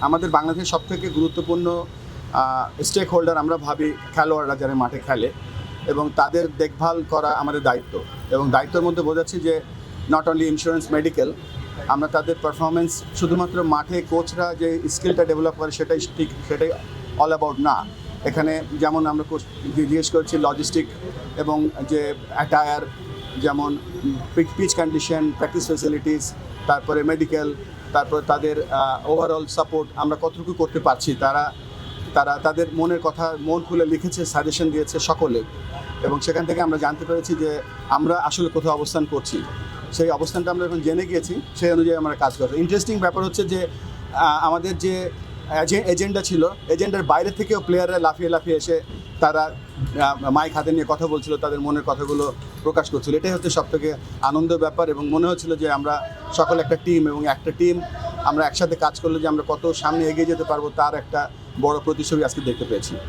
আমাদের বাংলাদেশের সবথেকে গুরুত্বপূর্ণ স্টেক হোল্ডার আমরা ভাবি খেলোয়াড়রা যারা মাঠে খেলে এবং তাদের দেখভাল করা আমাদের দায়িত্ব। এবং দায়িত্বের মধ্যে বোঝাচ্ছি যে নট অনলি ইন্স্যুরেন্স মেডিকেল, আমরা তাদের পারফরমেন্স শুধুমাত্র মাঠে কোচরা যে স্কিলটা ডেভেলপ করে সেটাই অল অ্যাবাউট না। এখানে যেমন আমরা জিজ্ঞেস করছি লজিস্টিক এবং যে অ্যাটায়ার, যেমন পিচ কন্ডিশন, প্র্যাকটিস ফেসিলিটিস, তারপরে মেডিকেল, তারপর তাদের ওভারঅল সাপোর্ট আমরা কতটুকু করতে পারছি। তারা তাদের মনের কথা মন খুলে লিখেছে, সাজেশন দিয়েছে সকলে, এবং সেখান থেকে আমরা জানতে পেরেছি যে আমরা আসলে কোথাও অবস্থান করছি। সেই অবস্থানটা আমরা এখন জেনে গিয়েছি, সেই অনুযায়ী আমরা কাজ করছি। ইন্টারেস্টিং ব্যাপার হচ্ছে যে আমাদের যে এজেন্ডা ছিল, এজেন্ডার বাইরে থেকেও প্লেয়াররা লাফিয়ে এসে তারা মাইক হাতে নিয়ে কথা বলছিল, তাদের মনের কথাগুলো প্রকাশ করছিল। এটাই হচ্ছে সবথেকে আনন্দের ব্যাপার, এবং মনে হচ্ছিল যে আমরা সকলে একটা টিম, এবং একটা টিম আমরা একসাথে কাজ করলে যে আমরা কত সামনে এগিয়ে যেতে পারবো তার একটা বড় প্রতিচ্ছবি আজকে দেখতে পেয়েছি।